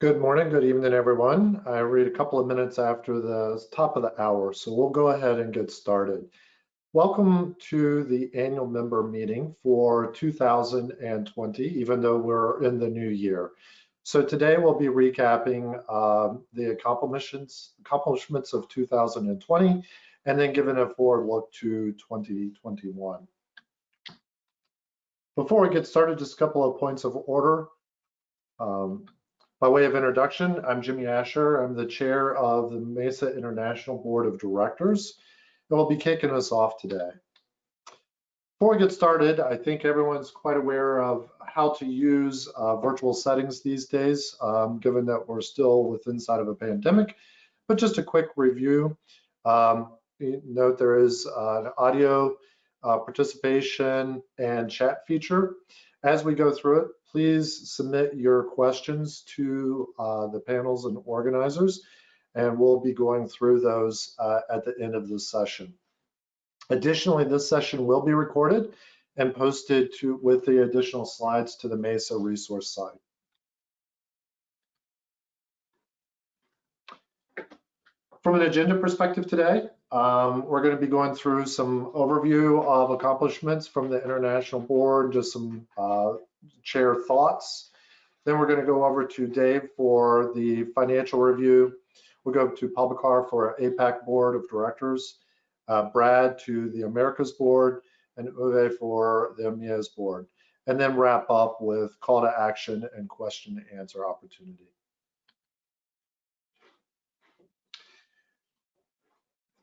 Good morning, good evening, everyone. I read a couple of minutes after the top of the hour, so we'll go ahead and get started. Welcome to the annual member meeting for 2020, even though we're in the new year. So today we'll be recapping the accomplishments of 2020 and then giving a forward look to 2021. Before we get started, just a couple of points of order. By way of introduction, I'm Jimmy Asher. I'm the chair of the Mesa International Board of Directors, and we'll be kicking us off today. Before we get started, I think everyone's quite aware of how to use virtual settings these days, given that we're still inside of a pandemic. But just a quick review. Note there is an audio participation and chat feature. As we go through it, please submit your questions to the panels and organizers, and we'll be going through those at the end of this session. Additionally, this session will be recorded and posted with the additional slides to the Mesa resource site. From an agenda perspective today, we're going to be going through some overview of accomplishments from the International Board, just some chair thoughts. Then we're going to go over to Dave for the financial review. We'll go to Publicar for APAC Board of Directors, Brad to the Americas Board, and Uwe for the EMEA's Board. And then wrap up with call to action and question and answer opportunity.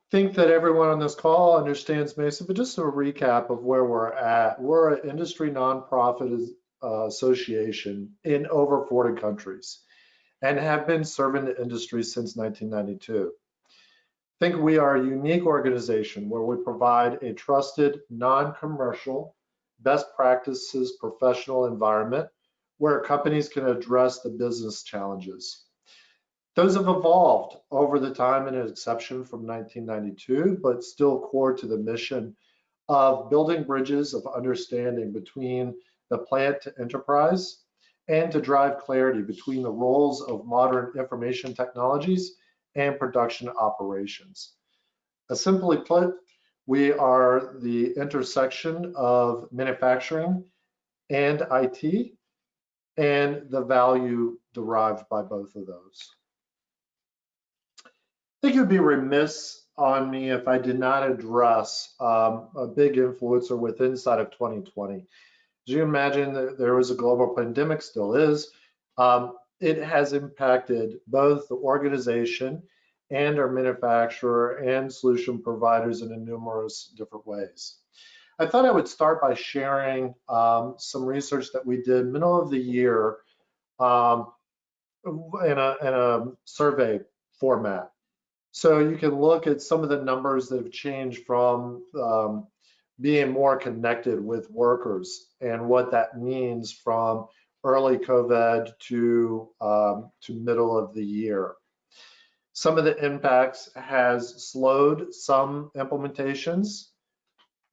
Think that everyone on this call understands Mesa, but just a recap of where we're at. We're an industry nonprofit association in over 40 countries and have been serving the industry since 1992. I think we are a unique organization where we provide a trusted, non-commercial, best practices professional environment where companies can address the business challenges. Those have evolved over the time in an exception from 1992, but still core to the mission of building bridges of understanding between the plant to enterprise and to drive clarity between the roles of modern information technologies and production operations. Simply put, we are the intersection of manufacturing and IT and the value derived by both of those. I think it would be remiss on me if I did not address a big influencer with inside of 2020. As you imagine, there was a global pandemic, still is. It has impacted both the organization and our manufacturer and solution providers in numerous different ways. I thought I would start by sharing some research that we did middle of the year in a survey format. So you can look at some of the numbers that have changed from being more connected with workers and what that means from early COVID to middle of the year. Some of the impacts has slowed some implementations,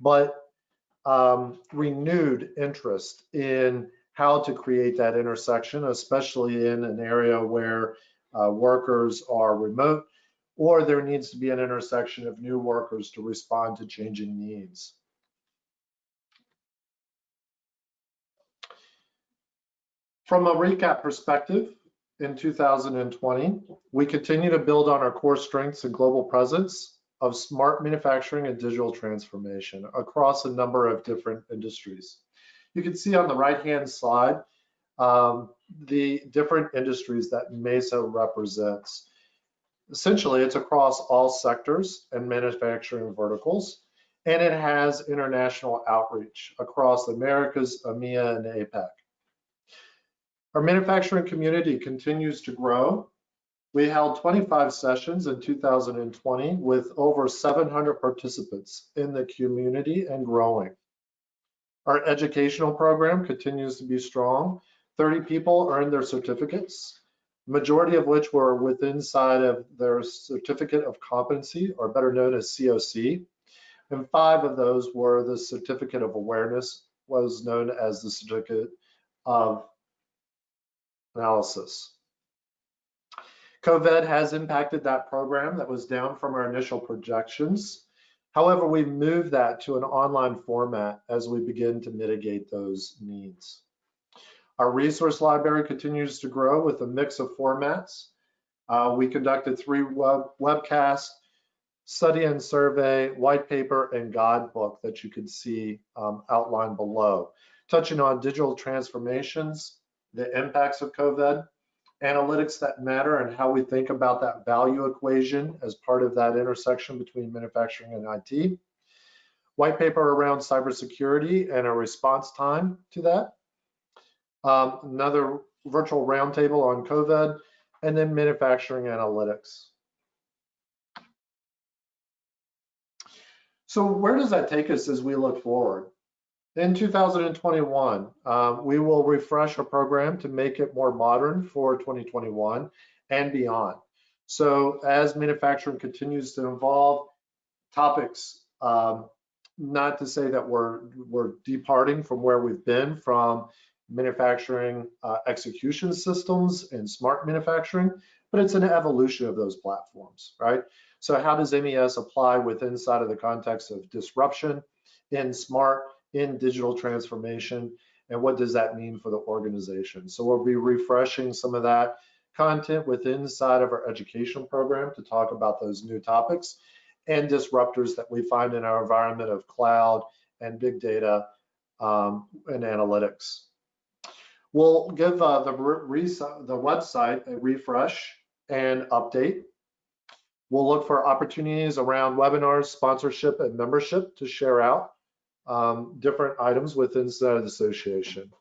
but renewed interest in how to create that intersection, especially in an area where workers are remote, or there needs to be an intersection of new workers to respond to changing needs. From a recap perspective, in 2020, we continue to build on our core strengths and global presence of smart manufacturing and digital transformation across a number of different industries. You can see on the right-hand side the different industries that Mesa represents. Essentially, it's across all sectors and manufacturing verticals, and it has international outreach across the Americas, EMEA, and APAC. Our manufacturing community continues to grow. We held 25 sessions in 2020 with over 700 participants in the community and growing. Our educational program continues to be strong. 30 people earned their certificates, majority of which were inside of their certificate of competency, or better known as COC. And 5 of those were the certificate of awareness, was known as the certificate of analysis. COVID has impacted that program that was down from our initial projections. However, we moved that to an online format as we begin to mitigate those needs. Our resource library continues to grow with a mix of formats. We conducted 3 webcasts, study and survey, white paper, and guidebook that you can see outlined below, touching on digital transformations, the impacts of COVID, analytics that matter, and how we think about that value equation as part of that intersection between manufacturing and IT. White paper around cybersecurity and a response time to that. Another virtual roundtable on COVID, and then manufacturing analytics. So where does that take us as we look forward? In 2021, we will refresh our program to make it more modern for 2021 and beyond. So as manufacturing continues to evolve, topics, not to say that we're departing from where we've been from manufacturing execution systems and smart manufacturing, but it's an evolution of those platforms, right? So how does MES apply within inside of the context of disruption in smart, in digital transformation, and what does that mean for the organization? So we'll be refreshing some of that content within inside of our education program to talk about those new topics and disruptors that we find in our environment of cloud and big data and analytics. We'll give the website a refresh and update. We'll look for opportunities around webinars, sponsorship, and membership to share out different items within the association.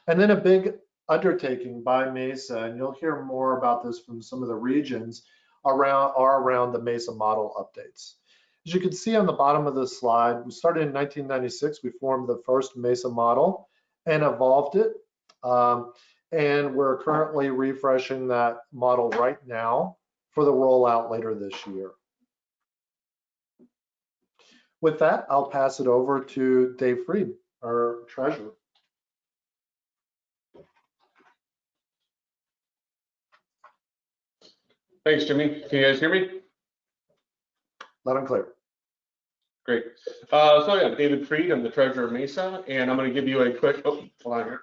And then a big undertaking by Mesa, and you'll hear more about this from some of the regions around the Mesa model updates. As you can see on the bottom of this slide, we started in 1996. We formed the first Mesa model and evolved it. And we're currently refreshing that model right now for the rollout later this year. With that, I'll pass it over to Dave Freed, our treasurer. Thanks, Jimmy. Can you guys hear me? Loud and clear. Great. So yeah, David Freed, I'm the treasurer of Mesa, and I'm going to give you a quick, hold on here.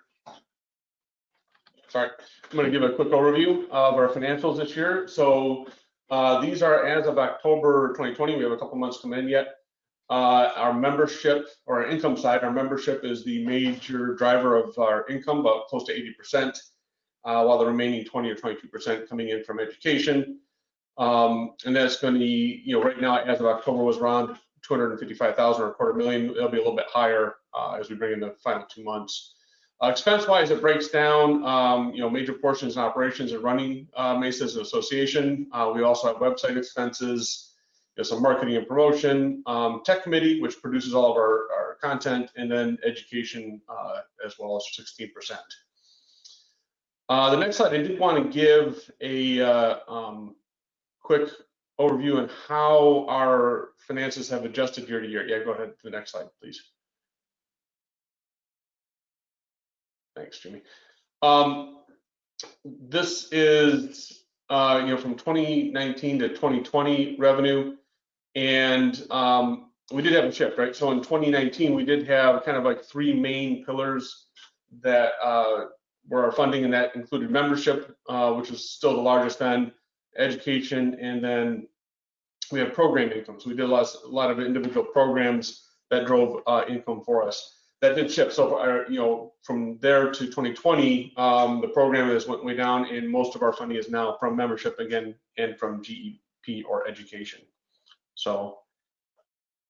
Sorry, I'm going to give a quick overview of our financials this year. So these are as of October 2020. We have a couple months come in yet. Our membership, or our income side, our membership is the major driver of our income, about close to 80%, while the remaining 20 or 22% coming in from education. And that's going to be, right now as of October was around 255,000 or $250,000. It'll be a little bit higher as we bring in the final 2 months. Expense-wise, it breaks down, major portions and operations and running Mesa as an association. We also have website expenses, some marketing and promotion, tech committee, which produces all of our content, and then education as well as 16%. The next slide, I did want to give a quick overview on how our finances have adjusted year to year. Yeah, go ahead to the next slide, please. Thanks, Jimmy. This is from 2019 to 2020 revenue, and we did have a shift, right? So in 2019, we did have kind of like 3 main pillars that were our funding, and that included membership, which is still the largest end, education, and then we have program income. So we did a lot of individual programs that drove income for us. That did shift. So from there to 2020, the program has went way down, and most of our funding is now from membership again and from GEP or education. So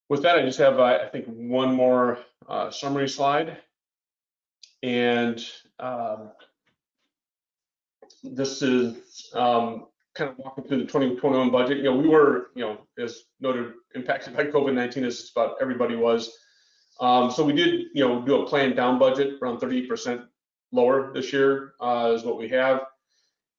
with that, I just have I think one more summary slide, and this is kind of walking through the 2021 budget. We were, as noted, impacted by COVID-19 as just about everybody was. So we did, do a planned down budget, around 38% lower this year is what we have.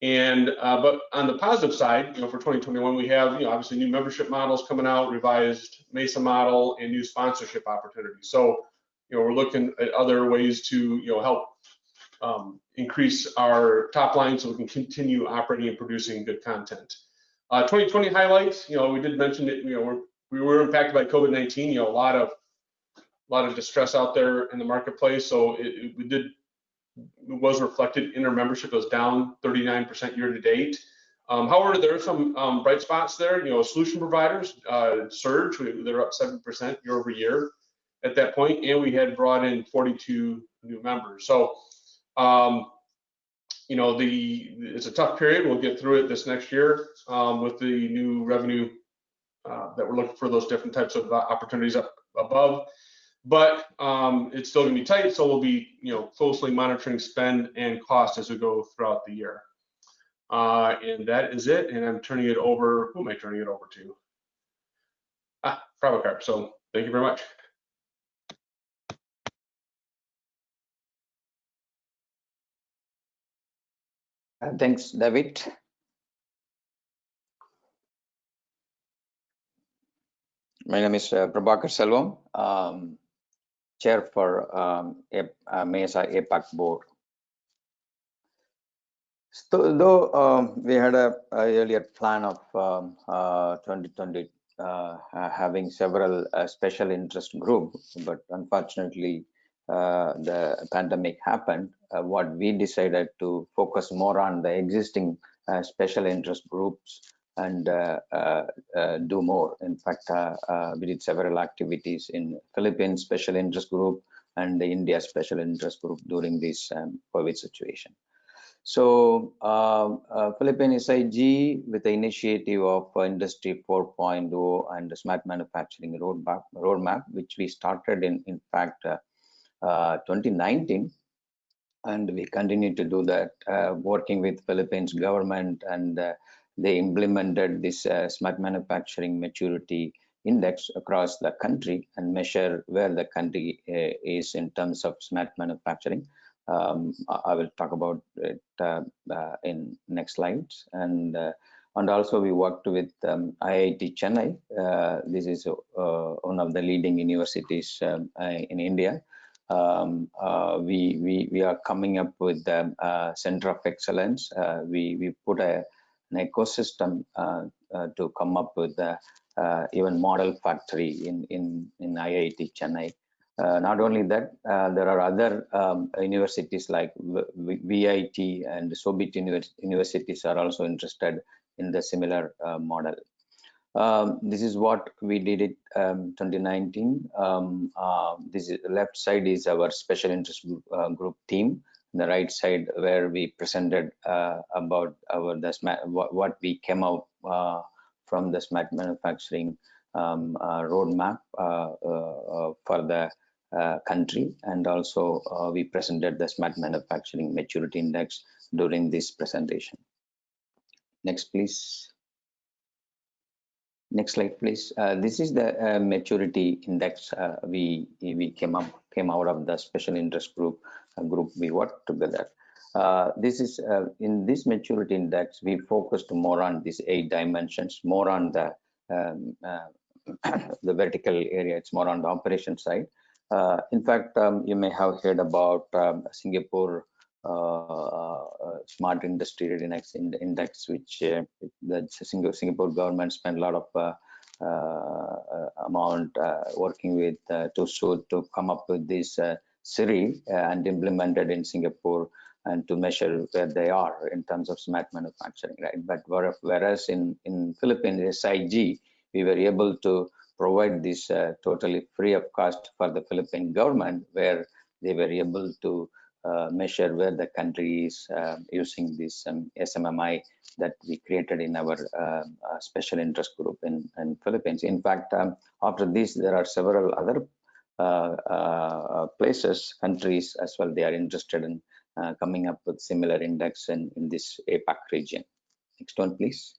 And but on the positive side, for 2021, we have, obviously new membership models coming out, revised Mesa model, and new sponsorship opportunities. So, we're looking at other ways to, help increase our top line so we can continue operating and producing good content. 2020 highlights, we did mention it, we were impacted by COVID-19, a lot of distress out there in the marketplace. So it was reflected in our membership. It was down 39% year to date. However, there are some bright spots there. Solution providers surge. They're up 7% year over year at that point, and we had brought in 42 new members. So, it's a tough period. We'll get through it this next year with the new revenue that we're looking for those different types of opportunities up above. But it's still going to be tight, so we'll be closely monitoring spend and cost as we go throughout the year. And that is it. And I'm turning it over. Who am I turning it over to? Prabhakar. So thank you very much. Thanks, David. My name is Prabhakar Selvam, Chair for Mesa APAC Board. So, though we had a earlier plan of 2020 having several special interest groups, but unfortunately the pandemic happened. What we decided to focus more on the existing special interest groups and do more. In fact, we did several activities in Philippines special interest group and the India special interest group during this COVID situation. So Philippine SIG, with the initiative of Industry 4.0 and the Smart Manufacturing Roadmap, which we started in fact 2019, and we continue to do that, working with Philippines government, and they implemented this Smart Manufacturing Maturity Index across the country and measure where the country is in terms of smart manufacturing. I will talk about it in next slides. And also we worked with IIT Chennai. This is one of the leading universities in India. We are coming up with the Center of Excellence. We put an ecosystem to come up with even model factory in IIT Chennai. Not only that, there are other universities like VIT and Sobit universities are also interested in the similar model. This is what we did it 2019. This is, left side is our special interest group team. The right side where we presented about what we came out from the smart manufacturing roadmap for the country, and also we presented the Smart Manufacturing Maturity Index during this presentation. Next, please. Next slide, please. This is the maturity index we came out of the special interest group we worked together. This is in this maturity index we focused more on these 8 dimensions, more on the vertical area. It's more on the operation side. In fact, you may have heard about Singapore Smart Industry Readiness Index, which the Singapore government spent a lot of amount working with to come up with this series and implemented in Singapore, and to measure where they are in terms of smart manufacturing, right? But whereas in Philippines SIG, we were able to provide this totally free of cost for the Philippine government, where they were able to measure where the country is using this SMMI that we created in our special interest group in Philippines. In fact, after this, there are several other places, countries as well. They are interested in coming up with similar index in this APAC region. Next one, please.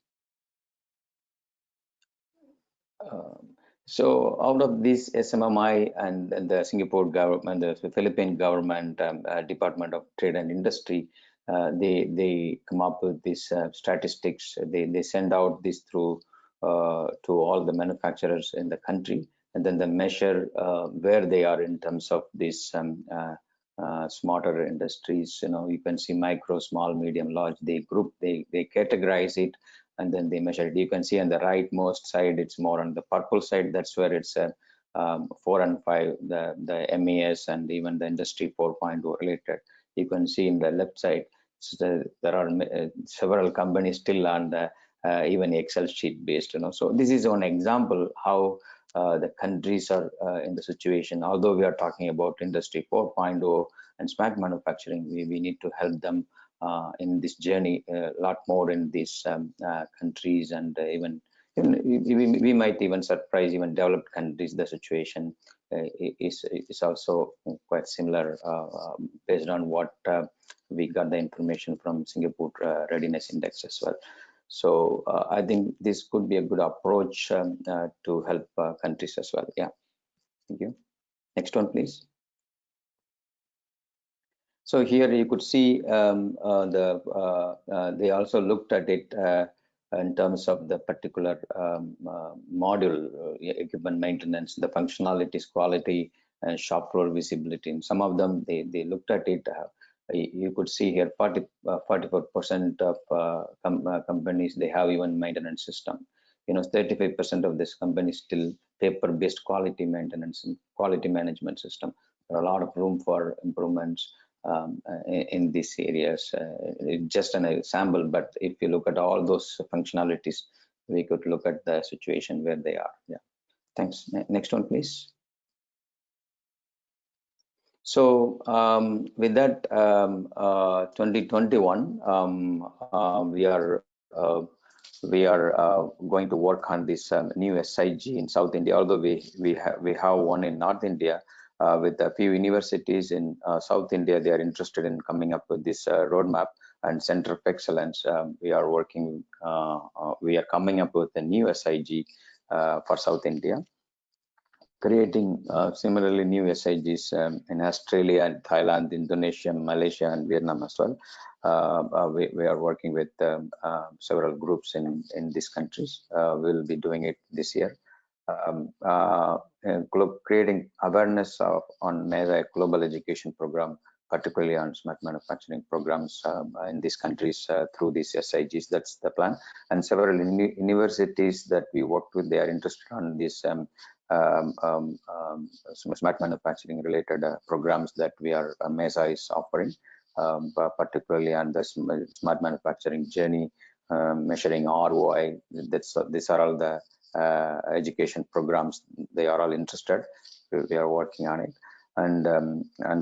So out of this SMMI and the Singapore government, the Philippine government, Department of Trade and Industry, they come up with these statistics. They send out this through to all the manufacturers in the country, and then they measure where they are in terms of this smarter industries. You can see micro, small, medium, large. They group, they categorize it, and then they measure it. You can see on the rightmost side, it's more on the purple side. That's where it's 4 and 5, the MES and even the Industry 4.0 related. You can see in the left side, there are several companies still on the even Excel sheet based. So this is one example how the countries are in the situation. Although we are talking about Industry 4.0 and smart manufacturing, we need to help them in this journey a lot more in these countries, and even we might even surprise even developed countries. The situation is also quite similar based on what we got the information from Singapore Readiness Index as well. So I think this could be a good approach to help countries as well. Yeah, thank you. Next one, please. So here you could see they also looked at it in terms of the particular module, equipment maintenance, the functionalities, quality, and shop floor visibility. And some of them, they looked at it. You could see here 44% of companies, they have even maintenance system. 35% of this company still paper-based quality maintenance and quality management system. There are a lot of room for improvements in these areas. Just an example, but if you look at all those functionalities, we could look at the situation where they are. Yeah, thanks. Next one, please. So with that, 2021, we are going to work on this new SIG in South India. Although we have one in North India with a few universities in South India. They are interested in coming up with this roadmap and Center of Excellence. We are working. We are coming up with a new SIG for South India, creating similarly new SIGs in Australia and Thailand, Indonesia, Malaysia, and Vietnam as well. We are working with several groups in these countries. We'll be doing it this year. Creating awareness on Mesa global education program, particularly on smart manufacturing programs in these countries through these SIGs. That's the plan. And several universities that we worked with, they are interested on this smart manufacturing related programs that Mesa is offering, particularly on the smart manufacturing journey, measuring ROI. These are all the education programs. They are all interested. We are working on it. And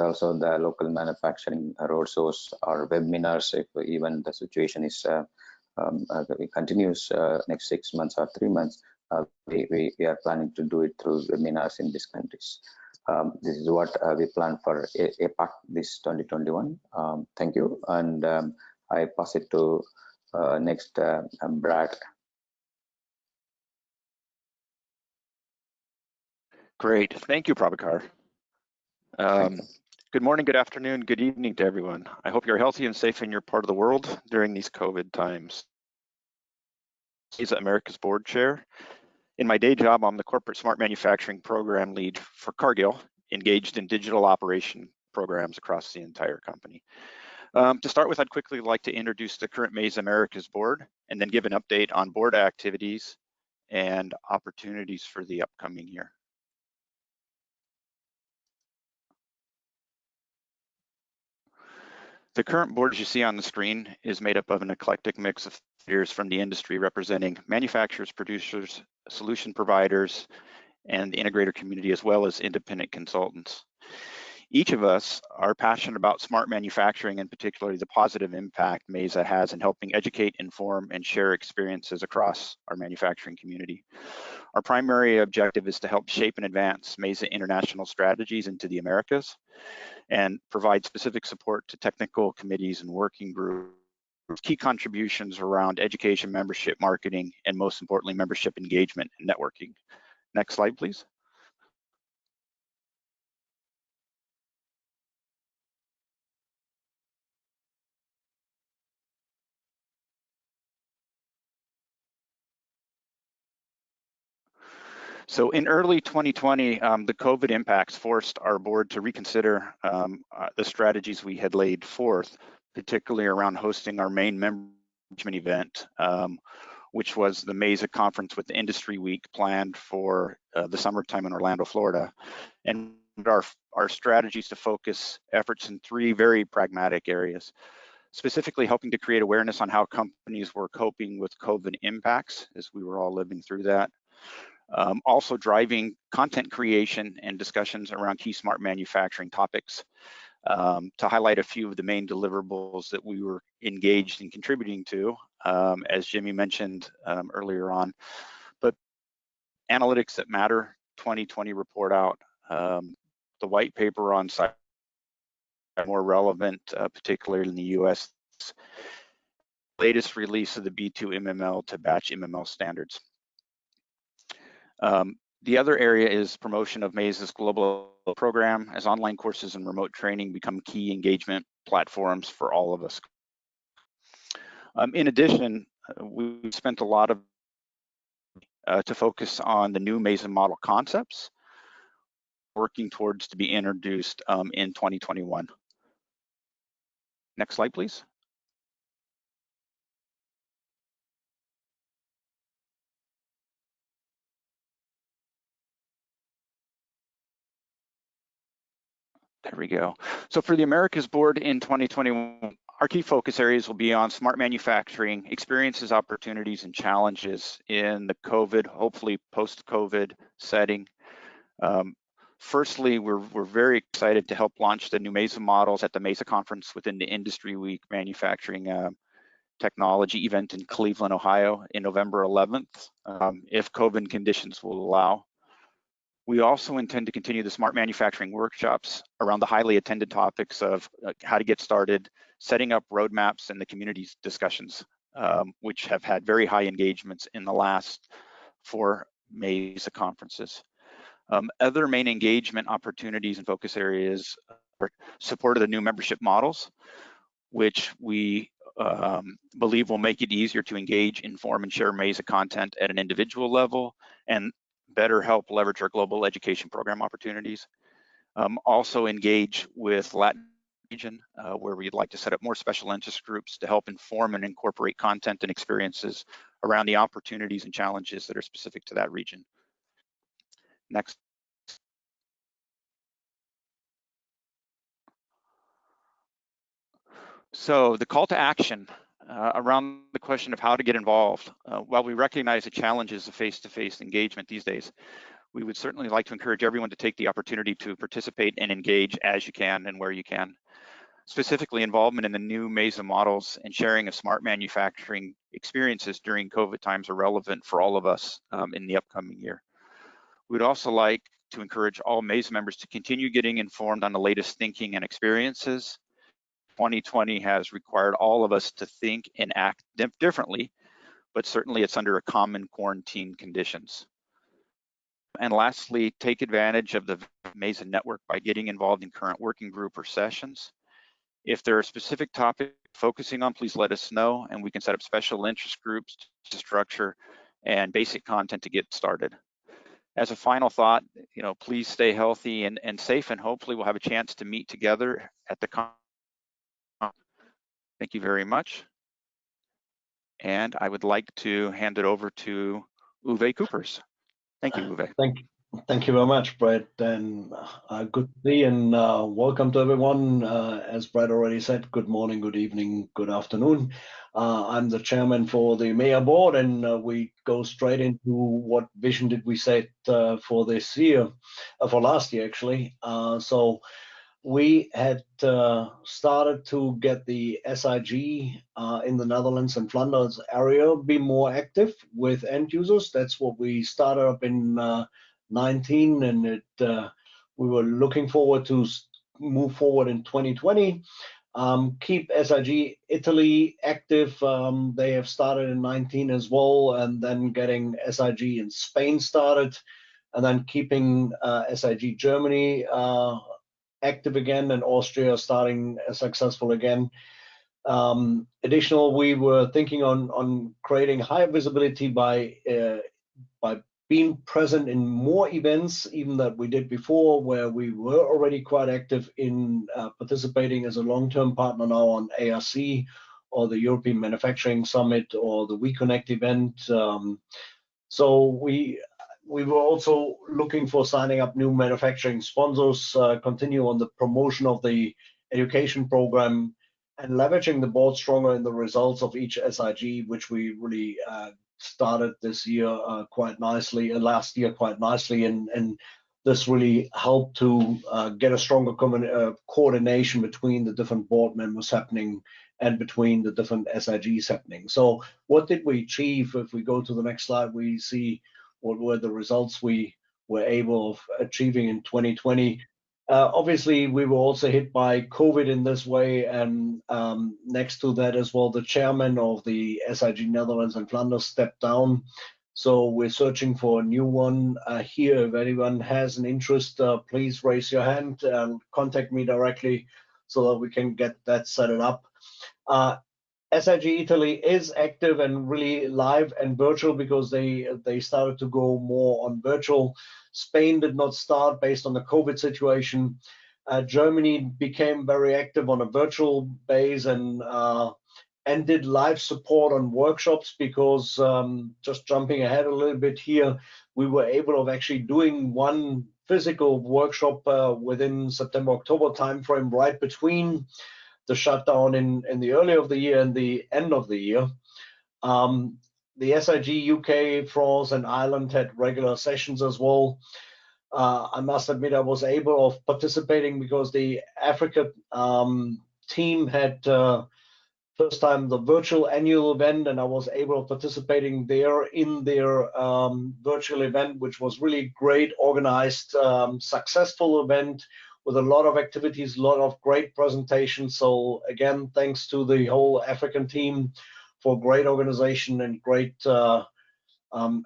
also the local manufacturing roadshows or webinars, if even the situation is continues next 6 months or 3 months, we are planning to do it through webinars in these countries. This is what we plan for APAC this 2021. Thank you, and I pass it to next Brad. Great, thank you, Prabhakar. Good morning, good afternoon, good evening to everyone. I hope you're healthy and safe in your part of the world during these COVID times. He's America's board chair. In my day job, I'm the corporate smart manufacturing program lead for Cargill, engaged in digital operation programs across the entire company. To start with, I'd quickly like to introduce the current Mesa Americas board and then give an update on board activities and opportunities for the upcoming year. The current board, as you see on the screen, is made up of an eclectic mix of leaders from the industry representing manufacturers, producers, solution providers, and the integrator community, as well as independent consultants. Each of us are passionate about smart manufacturing, and particularly the positive impact Mesa has in helping educate, inform, and share experiences across our manufacturing community. Our primary objective is to help shape and advance Mesa international strategies into the Americas and provide specific support to technical committees and working groups, key contributions around education, membership, marketing, and most importantly, membership engagement and networking. Next slide, please. So in early 2020, the COVID impacts forced our board to reconsider the strategies we had laid forth, particularly around hosting our main management event, which was the Mesa conference with the Industry Week planned for the summertime in Orlando, Florida. And our strategies to focus efforts in 3 very pragmatic areas, specifically helping to create awareness on how companies were coping with COVID impacts as we were all living through that. Also driving content creation and discussions around key smart manufacturing topics. To highlight a few of the main deliverables that we were engaged in contributing to, as Jimmy mentioned earlier on, but Analytics That Matter 2020 report out, the white paper on cyber more relevant, particularly in the US, latest release of the B2 MML to batch MML standards. The other area is promotion of Mesa's global program as online courses and remote training become key engagement platforms for all of us. In addition, we spent a lot of to focus on the new Mesa model concepts, working towards to be introduced in 2021. Next slide, please. There we go. So for the Americas board in 2021, our key focus areas will be on smart manufacturing, experiences, opportunities, and challenges in the COVID, hopefully post-COVID setting. Firstly, we're very excited to help launch the new Mesa models at the Mesa conference within the Industry Week Manufacturing Technology event in Cleveland, Ohio in November 11th, if COVID conditions will allow. We also intend to continue the smart manufacturing workshops around the highly attended topics of how to get started, setting up roadmaps, and the community's discussions, which have had very high engagements in the last 4 Mesa conferences. Other main engagement opportunities and focus areas are support of the new membership models, which we believe will make it easier to engage, inform, and share Mesa content at an individual level, and better help leverage our global education program opportunities. Also engage with Latin region, where we'd like to set up more special interest groups to help inform and incorporate content and experiences around the opportunities and challenges that are specific to that region. Next. So the call to action around the question of how to get involved. While we recognize the challenges of face-to-face engagement these days, we would certainly like to encourage everyone to take the opportunity to participate and engage as you can and where you can. Specifically, involvement in the new Mesa models and sharing of smart manufacturing experiences during COVID times are relevant for all of us in the upcoming year. We'd also like to encourage all Mesa members to continue getting informed on the latest thinking and experiences. 2020 has required all of us to think and act differently, but certainly it's under a common quarantine conditions. And lastly, take advantage of the Mesa network by getting involved in current working group or sessions. If there are specific topics focusing on, please let us know, and we can set up special interest groups to structure and basic content to get started. As a final thought, please stay healthy and safe, and hopefully we'll have a chance to meet together at the conference. Thank you very much. And I would like to hand it over to Uwe Coopers. Thank you, Uwe. Thank you very much, Brett, and good to see and welcome to everyone. As Brett already said, good morning, good evening, good afternoon. I'm the chairman for the MEA board, and we go straight into what vision did we set for this year, for last year actually. So we had started to get the SIG in the Netherlands and Flanders area be more active with end users. That's what we started up in 19, and we were looking forward to move forward in 2020. Keep SIG Italy active. They have started in 19 as well, and then getting SIG in Spain started, and then keeping SIG Germany active again, and Austria starting successful again. Additional, we were thinking on creating higher visibility by been present in more events even that we did before, where we were already quite active in participating as a long-term partner now on ARC or the European Manufacturing Summit or the WeConnect event. So we were also looking for signing up new manufacturing sponsors, continue on the promotion of the education program, and leveraging the board stronger in the results of each SIG, which we really started this year quite nicely, last year quite nicely, and this really helped to get a stronger coordination between the different board members happening and between the different SIGs happening. So what did we achieve? If we go to the next slide, we see what were the results we were able of achieving in 2020. Obviously, we were also hit by COVID in this way, and next to that as well, the chairman of the SIG Netherlands and Flanders stepped down. So we're searching for a new one here. If anyone has an interest, please raise your hand and contact me directly so that we can get that set up. SIG Italy is active and really live and virtual because they started to go more on virtual. Spain did not start based on the COVID situation. Germany became very active on a virtual base and did live support on workshops because just jumping ahead a little bit here, we were able of actually doing one physical workshop within September-October timeframe, right between the shutdown in the early of the year and the end of the year. The SIG UK, France, and Ireland had regular sessions as well. I must admit I was able of participating because the Africa team had first time the virtual annual event, and I was able of participating there in their virtual event, which was really great, organized, successful event with a lot of activities, a lot of great presentations. So again, thanks to the whole African team for great organization and great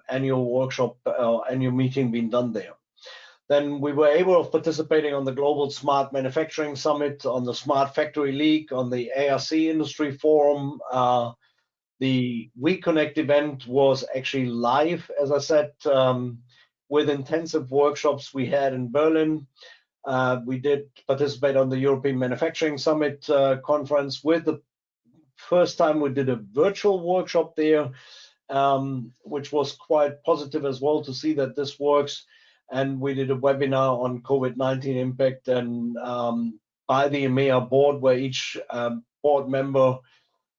annual workshop, annual meeting being done there. Then we were able of participating on the Global Smart Manufacturing Summit, on the Smart Factory League, on the ARC Industry Forum. The WeConnect event was actually live, as I said, with intensive workshops we had in Berlin. We did participate on the European Manufacturing Summit conference. With the first time we did a virtual workshop there, which was quite positive as well to see that this works. And we did a webinar on COVID-19 impact and by the EMEA board, where each board member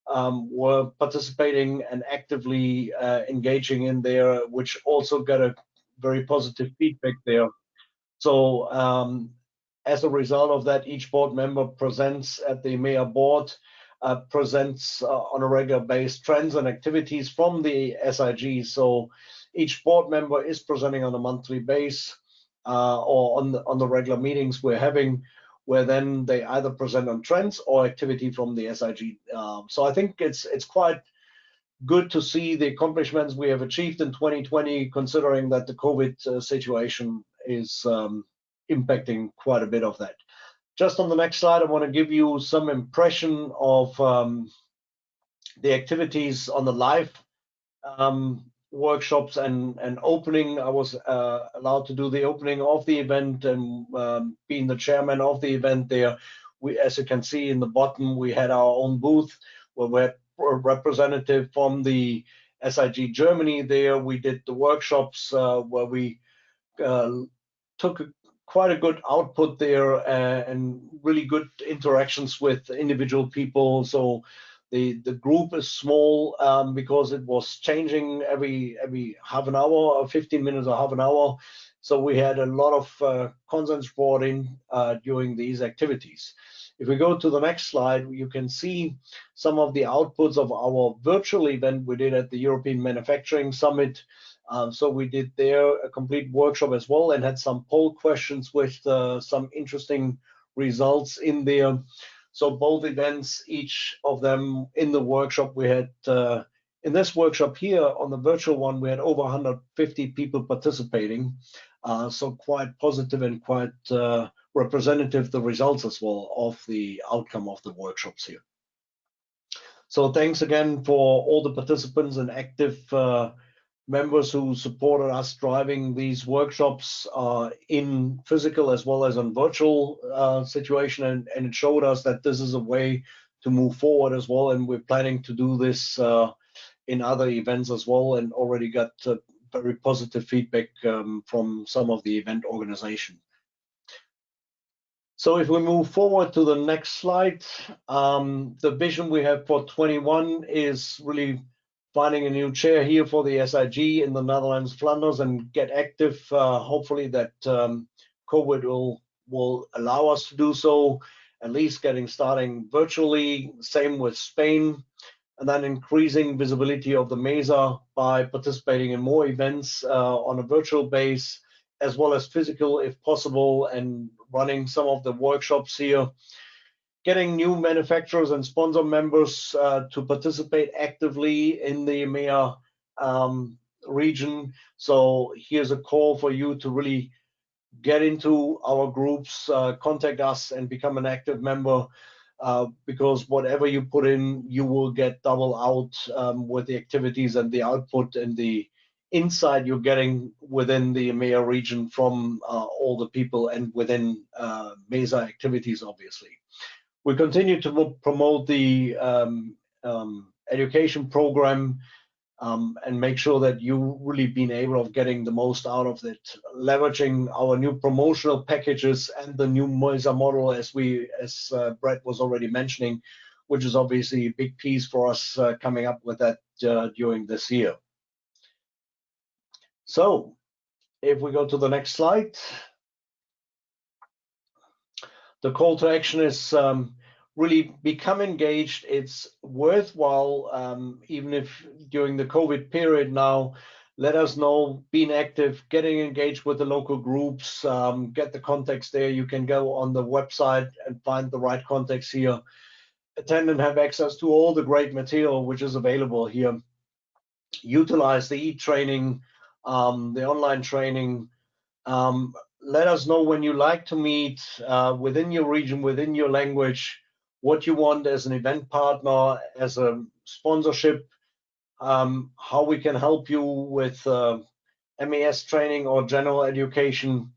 were participating and actively engaging in there, which also got a very positive feedback there. So as a result of that, each board member presents at the EMEA board, presents on a regular basis trends and activities from the SIG. So each board member is presenting on a monthly basis or on the regular meetings we're having, where then they either present on trends or activity from the SIG. So I think it's quite good to see the accomplishments we have achieved in 2020, considering that the COVID situation is impacting quite a bit of that. Just on the next slide, I want to give you some impression of the activities on the live workshops and opening. I was allowed to do the opening of the event and being the chairman of the event there. We, as you can see in the bottom, we had our own booth where we had a representative from the SIG Germany there. We did the workshops where we took quite a good output there and really good interactions with individual people. So the group is small because it was changing every half an hour or 15 minutes or half an hour. So we had a lot of content brought in during these activities. If we go to the next slide, you can see some of the outputs of our virtual event we did at the European Manufacturing Summit. So we did there a complete workshop as well and had some poll questions with some interesting results in there. So both events, each of them in the workshop, we had in this workshop here on the virtual one, we had over 150 people participating. So quite positive and quite representative the results as well of the outcome of the workshops here. So thanks again for all the participants and active members who supported us driving these workshops in physical as well as on virtual situation, and it showed us that this is a way to move forward as well, and we're planning to do this in other events as well, and already got very positive feedback from some of the event organization. So if we move forward to the next slide, the vision we have for 21 is really finding a new chair here for the SIG in the Netherlands, Flanders, and get active. Hopefully that COVID will allow us to do so, at least starting virtually. Same with Spain, and then increasing visibility of the Mesa by participating in more events on a virtual base, as well as physical if possible, and running some of the workshops here. Getting new manufacturers and sponsor members to participate actively in the EMEA region. So here's a call for you to really get into our groups, contact us and become an active member, because whatever you put in, you will get double out with the activities and the output and the insight you're getting within the EMEA region from all the people and within Mesa activities, obviously. We continue to promote the education program and make sure that you really been able of getting the most out of it, leveraging our new promotional packages and the new Mesa model, as Brett was already mentioning, which is obviously a big piece for us coming up with that during this year. So if we go to the next slide, the call to action is really become engaged. It's worthwhile, even if during the COVID period now, let us know, being active, getting engaged with the local groups, get the contacts there. You can go on the website and find the right contacts here. Attend and have access to all the great material which is available here. Utilize the e-training, the online training. Let us know when you like to meet within your region, within your language, what you want as an event partner, as a sponsorship, how we can help you with MES training or general education.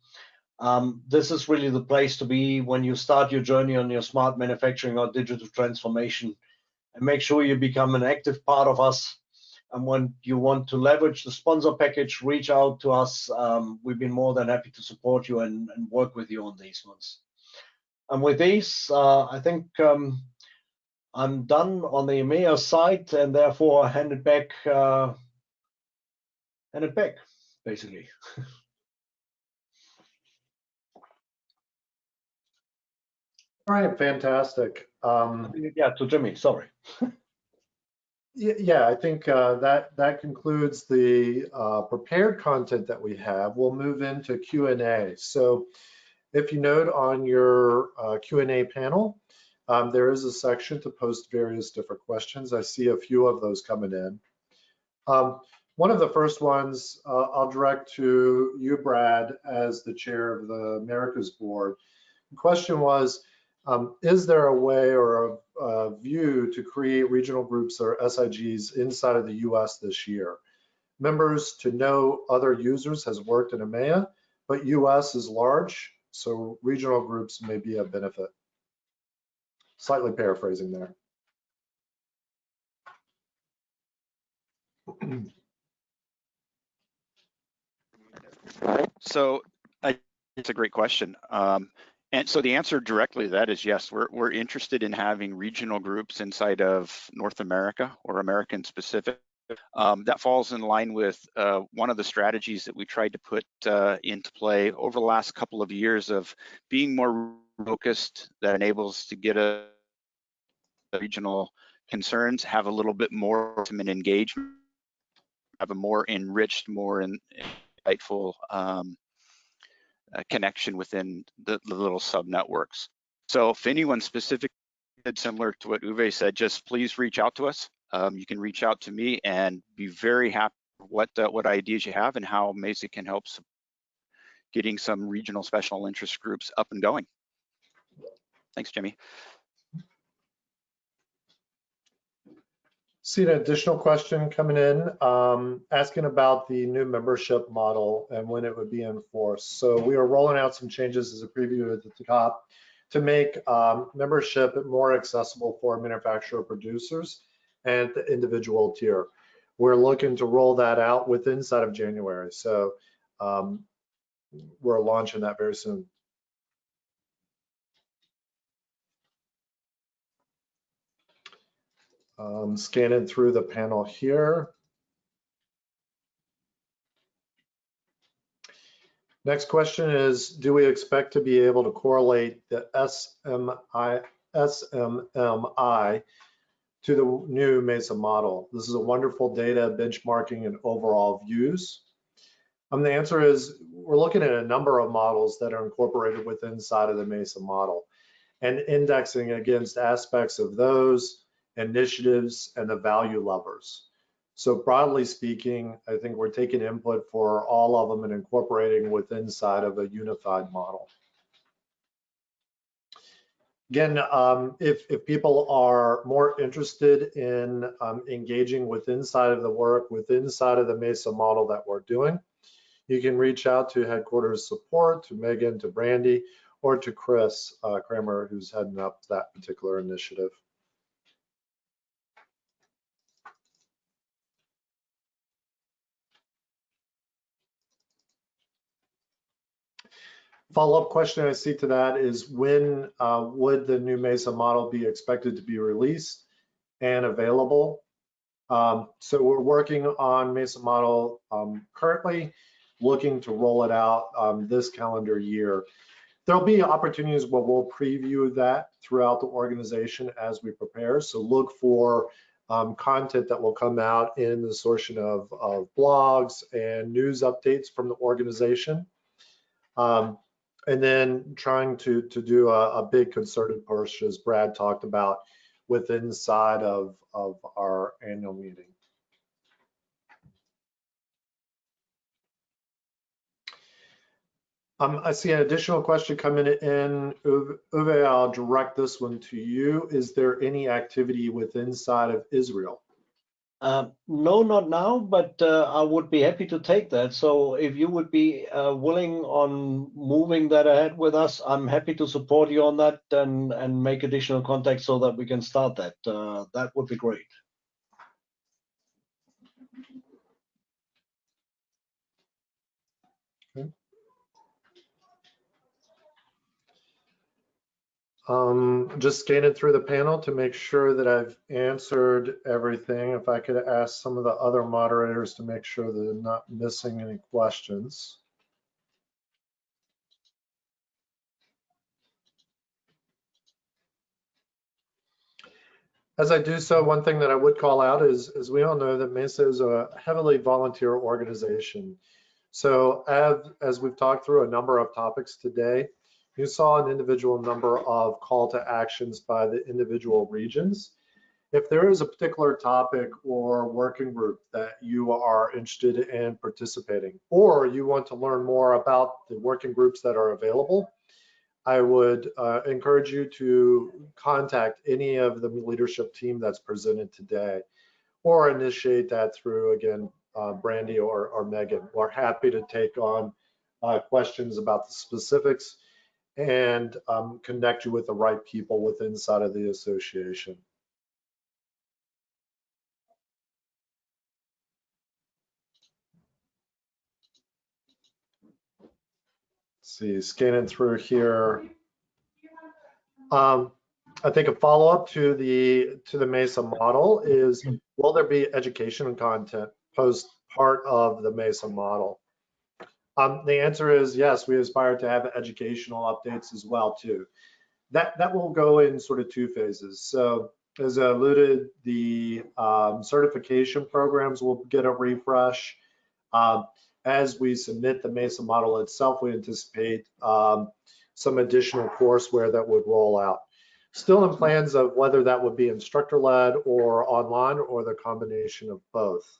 This is really the place to be when you start your journey on your smart manufacturing or digital transformation. And make sure you become an active part of us. And when you want to leverage the sponsor package, reach out to us. We've been more than happy to support you and work with you on these ones. And with these, I think I'm done on the EMEA side, and therefore hand it back, basically. All right, fantastic. Yeah, to Jimmy, sorry. Yeah, I think that concludes the prepared content that we have. We'll move into Q&A. So if you note on your Q&A panel, there is a section to post various different questions. I see a few of those coming in. One of the first ones I'll direct to you, Brad, as the chair of the Americas board. The question was, is there a way or a view to create regional groups or SIGs inside of the US this year? Members to know other users has worked in EMEA, but US is large, so regional groups may be a benefit. Slightly paraphrasing there. So it's a great question. And so the answer directly to that is yes, we're interested in having regional groups inside of North America or American specific. That falls in line with one of the strategies that we tried to put into play over the last couple of years of being more focused, that enables to get a regional concerns, have a little bit more engagement, have a more enriched, more insightful connection within the little sub networks. So if anyone specific, similar to what Uwe said, just please reach out to us. You can reach out to me and be very happy with what ideas you have and how Mesa can help getting some regional special interest groups up and going. Thanks, Jimmy. See an additional question coming in, asking about the new membership model and when it would be in force. So we are rolling out some changes as a preview at the top to make membership more accessible for manufacturer producers and the individual tier. We're looking to roll that out inside of January. So we're launching that very soon. Scanning through the panel here. Next question is, do we expect to be able to correlate the SMMI to the new Mesa model? This is a wonderful data benchmarking and overall views. The answer is we're looking at a number of models that are incorporated inside of the Mesa model and indexing against aspects of those initiatives and the value levers. So broadly speaking, I think we're taking input for all of them and incorporating inside of a unified model. Again, if people are more interested in engaging inside of the work, inside of the Mesa model that we're doing, you can reach out to headquarters support, to Megan, to Brandy, or to Chris Kramer, who's heading up that particular initiative. Follow-up question I see to that is when would the new Mesa model be expected to be released and available? So we're working on Mesa model currently, looking to roll it out this calendar year. There'll be opportunities where we'll preview that throughout the organization as we prepare. So look for content that will come out in the sortion of blogs and news updates from the organization. And then trying to do a big concerted push, as Brad talked about, inside of our annual meeting. I see an additional question coming in. Uwe, I'll direct this one to you. Is there any activity inside of Israel? No, not now, but I would be happy to take that. So if you would be willing on moving that ahead with us, I'm happy to support you on that and make additional contacts so that we can start that. That would be great. Okay. Just scanning through the panel to make sure that I've answered everything. If I could ask some of the other moderators to make sure that I'm not missing any questions. As I do so, one thing that I would call out is, as we all know, that Mesa is a heavily volunteer organization. So as we've talked through a number of topics today, you saw an individual number of call to actions by the individual regions. If there is a particular topic or working group that you are interested in participating, or you want to learn more about the working groups that are available, I would encourage you to contact any of the leadership team that's presented today, or initiate that through, again, Brandy or Megan. We're happy to take on questions about the specifics and connect you with the right people inside of the association. Let's see, scanning through here. I think a follow-up to the Mesa model is, will there be education and content post part of the Mesa model? The answer is yes, we aspire to have educational updates as well too. That will go in sort of two phases. So as I alluded, the certification programs will get a refresh. As we submit the Mesa model itself, we anticipate some additional courseware that would roll out. Still in plans of whether that would be instructor-led or online or the combination of both.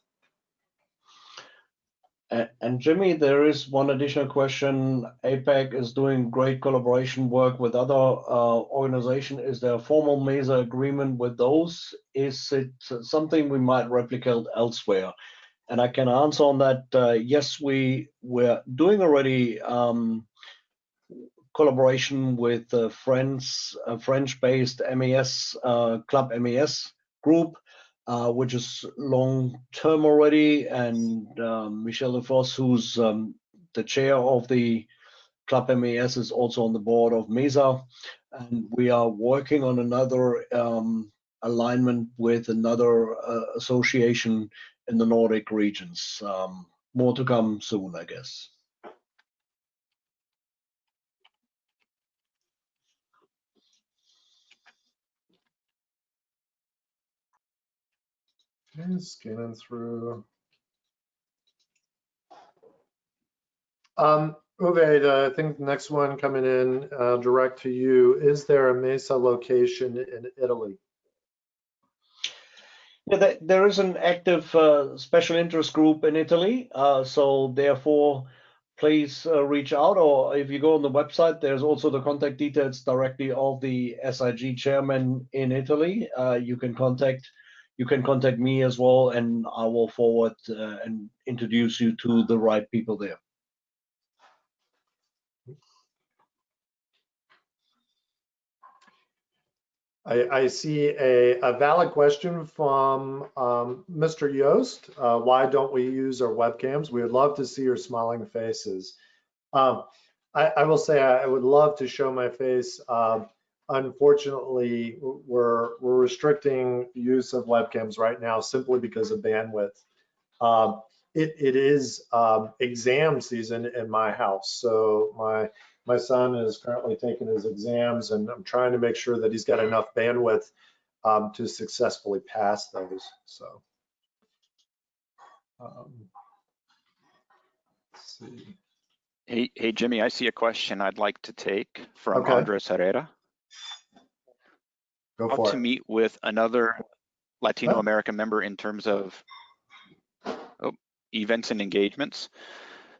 And Jimmy, there is one additional question. APAC is doing great collaboration work with other organizations. Is there a formal Mesa agreement with those? Is it something we might replicate elsewhere? And I can answer on that. Yes, we're doing already collaboration with French-based MES Club MES group, which is long-term already, and Michel Lefos, who's the chair of the Club MES, is also on the board of Mesa, and we are working on another alignment with another association in the Nordic regions. More to come soon, I guess. Okay, scanning through. Uwe, I think the next one coming in direct to you. Is there a Mesa location in Italy? Yeah, there is an active special interest group in Italy. So therefore, please reach out, or if you go on the website, there's also the contact details directly of the SIG chairman in Italy. You can contact me as well, and I will forward and introduce you to the right people there. I see a valid question from Mr. Yost. Why don't we use our webcams? We would love to see your smiling faces. I will say I would love to show my face. Unfortunately, we're restricting use of webcams right now simply because of bandwidth. It is exam season in my house, so my son is currently taking his exams, and I'm trying to make sure that he's got enough bandwidth to successfully pass those. So, let's see. Hey, Jimmy, I see a question I'd like to take from Okay. Andres Herrera. Go How for to it. meet with another Latino American member in terms of events and engagements.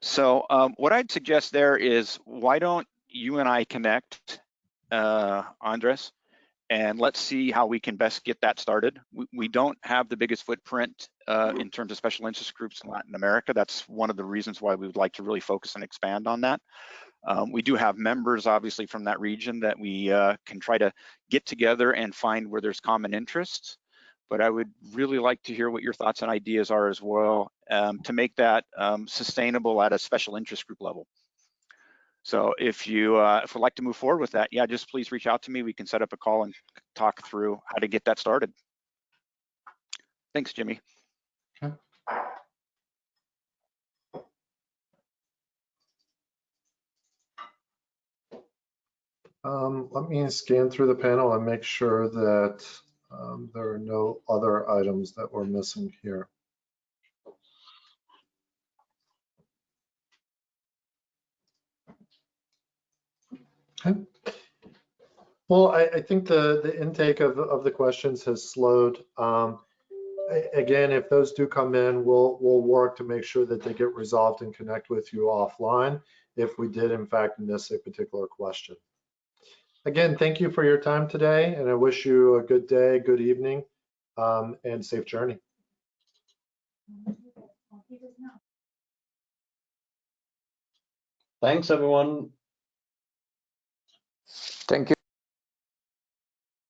So what I'd suggest there is, why don't you and I connect, Andres, and let's see how we can best get that started. We don't have the biggest footprint in terms of special interest groups in Latin America. That's one of the reasons why we would like to really focus and expand on that. We do have members, obviously, from that region that we can try to get together and find where there's common interests. But I would really like to hear what your thoughts and ideas are as well to make that sustainable at a special interest group level. So if you if we'd like to move forward with that, yeah, just please reach out to me. We can set up a call and talk through how to get that started. Thanks, Jimmy. Okay. Let me scan through the panel and make sure that there are no other items that we're missing here. Okay. Well, I think the intake of the questions has slowed. Again, if those do come in, we'll work to make sure that they get resolved and connect with you offline if we did in fact miss a particular question. Again, thank you for your time today, and I wish you a good day, good evening, and safe journey. Thanks, everyone. Thank you.